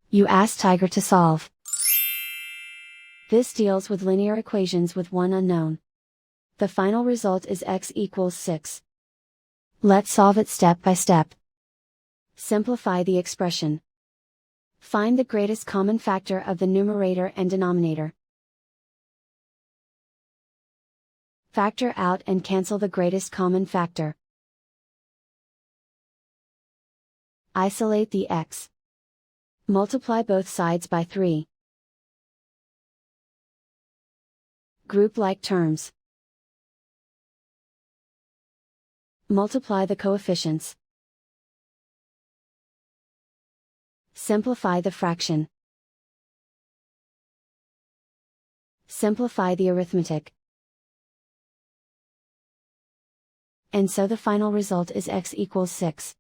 You ask Tiger to solve. This deals with linear equations with one unknown. The final result is x equals 6. Let's solve it step by step. Simplify the expression. Find the greatest common factor of the numerator and denominator. Factor out and cancel the greatest common factor. Isolate the x. Multiply both sides by 3. Group like terms. Multiply the coefficients. Simplify the fraction. Simplify the arithmetic. And so the final result is x equals 6.